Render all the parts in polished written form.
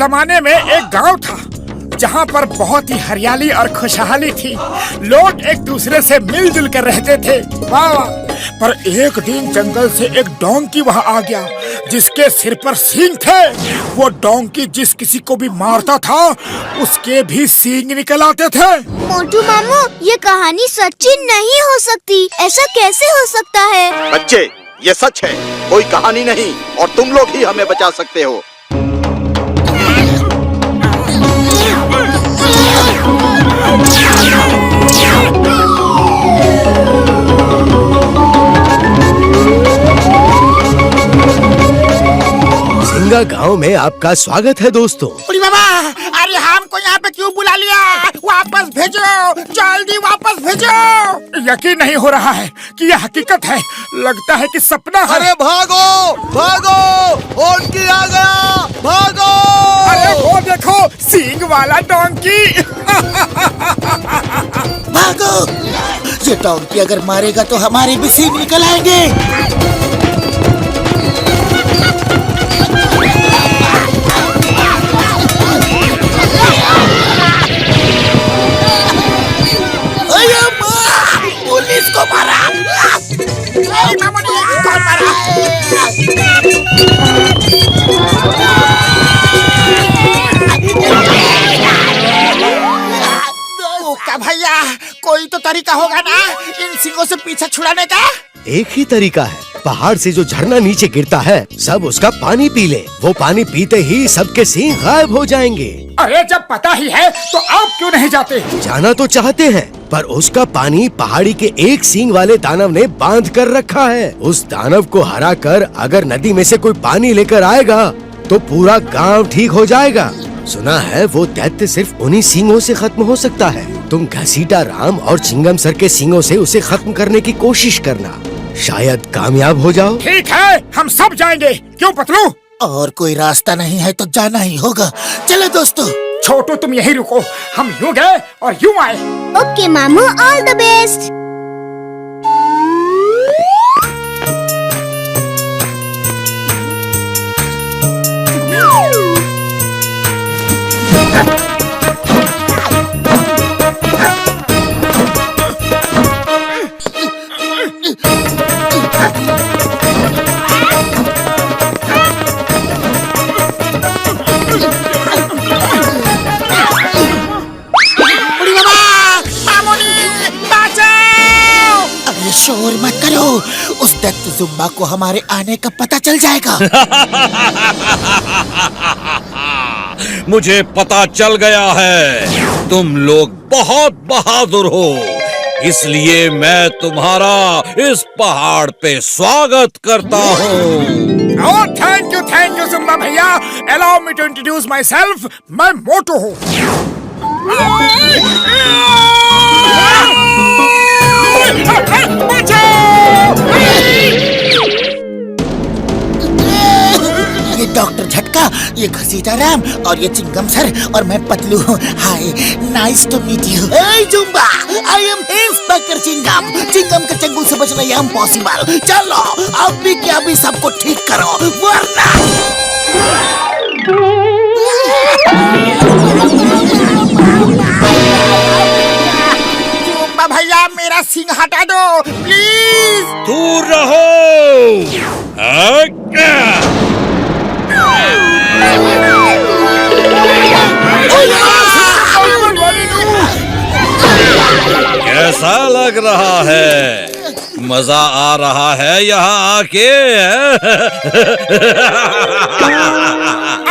जमाने में एक गांव था जहां पर बहुत ही हरियाली और खुशहाली थी। लोग एक दूसरे से मिलजुल कर रहते थे। वाह वाह। पर एक दिन जंगल से एक डोंकी वहां आ गया जिसके सिर पर सींग थे। वो डोंकी जिस किसी को भी मारता था उसके भी सींग निकल आते थे। मोटू मामू, ये कहानी सच्ची नहीं हो सकती। ऐसा कैसे हो सकता है? बच्चे, ये सच है, कोई कहानी नहीं, और तुम लोग ही हमें बचा सकते हो। सिंगा गांव में आपका स्वागत है दोस्तों। अरे बाबा, अरे हमको यहाँ पे क्यों बुला लिया? वापस भेजो, जल्दी वापस भेजो। यकीन नहीं हो रहा है कि यह हकीकत है। लगता है कि सपना है। अरे भागो भागो, डोंकी आ गया, भागो। अरे वो देखो, सींग वाला डोंकी। भागो, ये डोंकी अगर मारेगा तो हमारे भी सींग निकल आएंगे। पुलिस को मारा। कौन मारा? ओका भैया, कोई तो तरीका होगा ना इन सिंगों से पीछा छुड़ाने का? एक ही तरीका है, पहाड़ से जो झरना नीचे गिरता है सब उसका पानी पी ले। वो पानी पीते ही सबके सींग गायब हो जाएंगे। अरे जब पता ही है तो आप क्यों नहीं जाते? जाना तो चाहते हैं, पर उसका पानी पहाड़ी के एक सींग वाले दानव ने बांध कर रखा है। उस दानव को हरा कर अगर नदी में से कोई पानी लेकर आएगा तो पूरा गांव ठीक हो जाएगा। सुना है वो दैत्य सिर्फ उन्हीं सींगों से खत्म हो सकता है। तुम घसीटा राम और चिंगम सर के सींगों से उसे खत्म करने की कोशिश करना, शायद कामयाब हो जाओ। ठीक है, हम सब जाएंगे। क्यों पतलू? और कोई रास्ता नहीं है तो जाना ही होगा। चलो दोस्तों। छोटू तुम यहीं रुको, हम यूँ गए और यूँ आए। ओके मामू, ऑल द बेस्ट। शोर मत करो, उस दैत्य जुम्बा को हमारे आने का पता चल जाएगा। मुझे पता चल गया है, तुम लोग बहुत बहादुर हो, इसलिए मैं तुम्हारा इस पहाड़ पे स्वागत करता हूँ। Oh, थैंक यू जुम्बा भैया। Allow me to introduce myself. मैं मोटू हूँ। ये डॉक्टर झटका, ये घसीटा राम और ये चिंगम सर और मैं Patlu. Hi, nice to meet you. Hey Jumba, I am inspector Chingam. Chingam के चंगुल से बचना ये इम्पॉसिबल। चलो अब भी क्या भी सबको ठीक करो, वरना जुम्बा भैया, मेरा सींग हटा दो प्लीज। दूर रहो। कैसा लग रहा है? मजा आ रहा है यहाँ आके?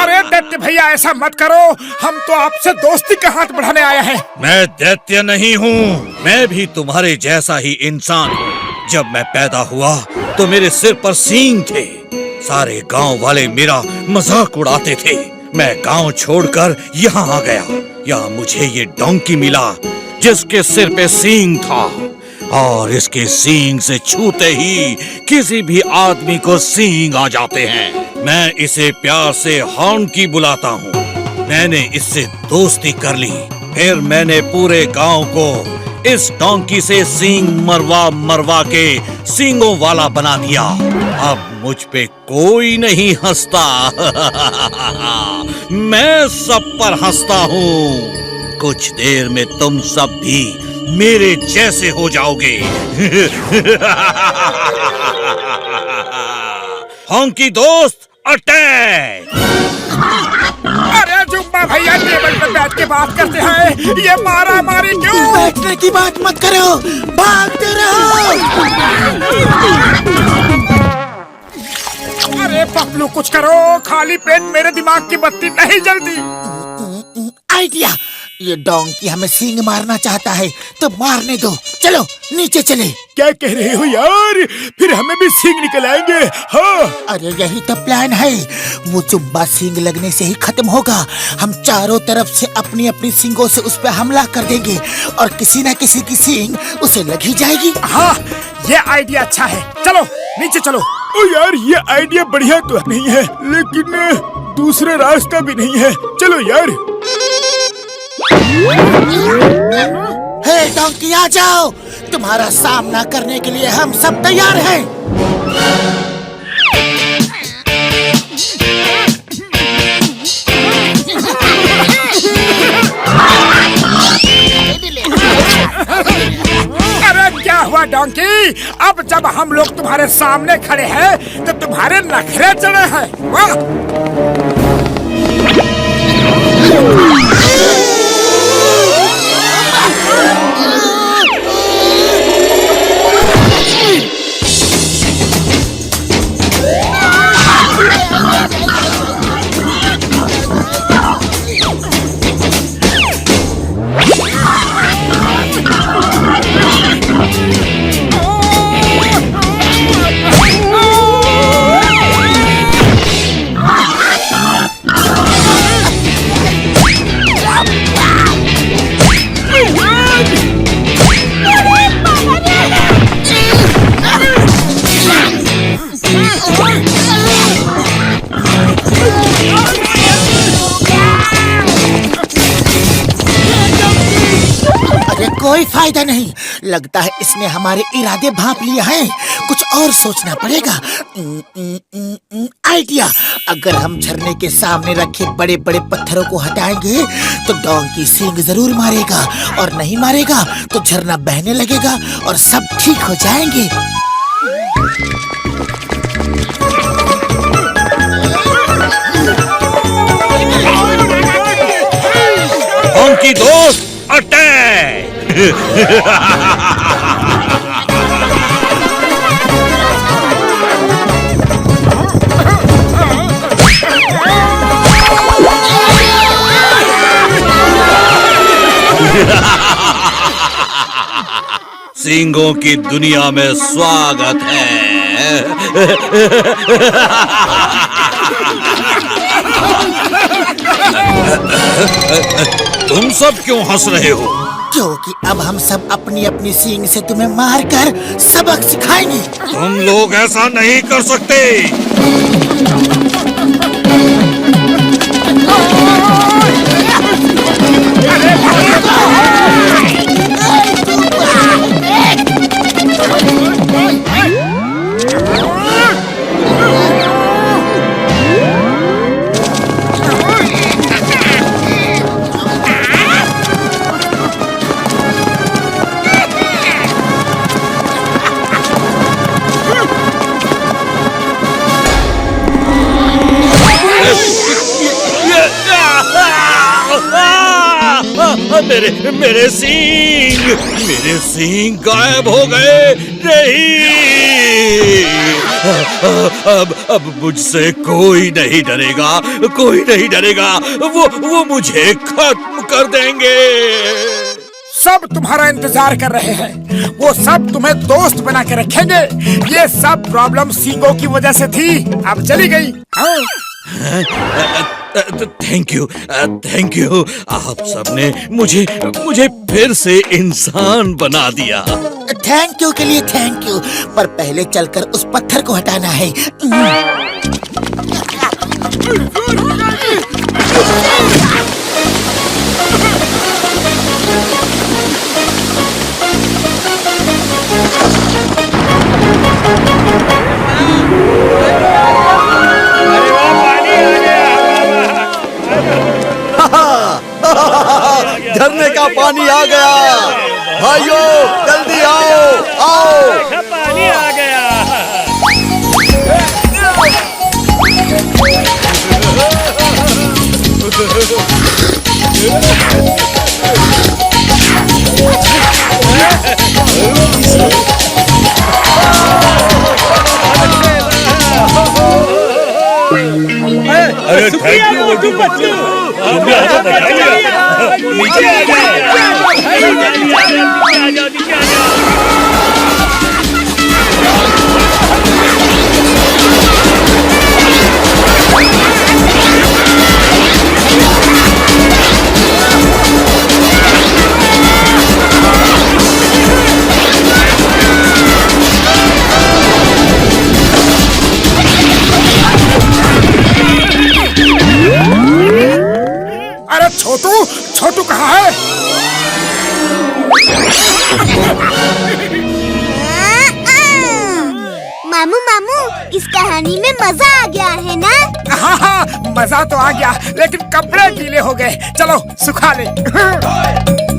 अरे दैत्य भैया, ऐसा मत करो, हम तो आपसे दोस्ती का हाथ बढ़ाने आए हैं। मैं दैत्य नहीं हूँ, मैं भी तुम्हारे जैसा ही इंसान हूँ। जब मैं पैदा हुआ तो मेरे सिर पर सींग थे। सारे गांव वाले मेरा मजाक उड़ाते थे। मैं गांव छोड़कर यहाँ आ गया। यहाँ मुझे ये डोंकी मिला जिसके सिर पे सींग था, और इसके सींग से छूते ही किसी भी आदमी को सींग आ जाते हैं। मैं इसे प्यार से हॉर्नकी बुलाता हूँ। मैंने इससे दोस्ती कर ली। फिर मैंने पूरे गांव को इस डोंकी से सींग मरवा मरवा के सींगों वाला बना दिया। अब मुझ पे कोई नहीं हंसता। मैं सब पर हंसता हूँ। कुछ देर में तुम सब भी मेरे जैसे हो जाओगे। हॉन्की दोस्त अटैक! अरे जुम्बा भैया टेबल पर बैठ के बात करते हैं, ये मारा मारी क्यों? बैठने की बात मत करो, भागते रहो। अरे पपलू कुछ करो, खाली पेट मेरे दिमाग की बत्ती नहीं जलती। आइडिया, ये डोंकी हमें सींग मारना चाहता है तो मारने दो। चलो नीचे चले। क्या कह रहे हो यार? फिर हमें भी सींग निकल आएंगे। हाँ अरे यही तो प्लान है। वो जुम्बा सींग लगने से ही खत्म होगा। हम चारों तरफ से अपनी अपनी सींगों से उस पर हमला कर देंगे और किसी न किसी की सींग उसे लग ही जाएगी। हाँ ये आइडिया अच्छा है, चलो नीचे चलो। ओ यार ये आइडिया बढ़िया तो नहीं है, लेकिन दूसरा रास्ता भी नहीं है। चलो यार। हे डोंकी आ जाओ, तुम्हारा सामना करने के लिए हम सब तैयार हैं। अरे क्या हुआ डोंकी? अब जब हम लोग तुम्हारे सामने खड़े हैं तो तुम्हारे नखरे चढ़े हैं। वाह! कोई फायदा नहीं, लगता है इसने हमारे इरादे भांप लिए हैं। कुछ और सोचना पड़ेगा। आइडिया, अगर हम झरने के सामने रखे बड़े बड़े पत्थरों को हटाएंगे तो डोंकी सींग जरूर मारेगा, और नहीं मारेगा तो झरना बहने लगेगा और सब ठीक हो जाएंगे। डोंकी दोस्त अटैक! सींगों की दुनिया में स्वागत है। तुम सब क्यों हंस रहे हो? क्योंकि अब हम सब अपनी अपनी सींग से तुम्हें मारकर सबक सिखाएंगे। तुम लोग ऐसा नहीं कर सकते। मेरे सींग गायब हो गए। नहीं, अब मुझसे कोई नहीं डरेगा, कोई नहीं डरेगा। वो मुझे खत्म कर देंगे। सब तुम्हारा इंतजार कर रहे हैं, वो सब तुम्हें दोस्त बना के रखेंगे। ये सब प्रॉब्लम सींगों की वजह से थी, अब चली गई। Thank you. आप सबने मुझे फिर से इंसान बना दिया। थैंक यू के लिए थैंक यू, पर पहले चलकर उस पत्थर को हटाना है। झरने का पानी आ गया। भाइयों जल्दी आओ आओ। पानी आ गया। अरे थैंक यू मोटू पतलू, तुमने हमें बचा लिया। नीचे आ अरे छोटू, छोटू कहाँ है? मामू मामू, इस कहानी में मजा आ गया है ना? हाँ हाँ, मजा तो आ गया, लेकिन कपड़े गीले हो गए। चलो सुखा ले।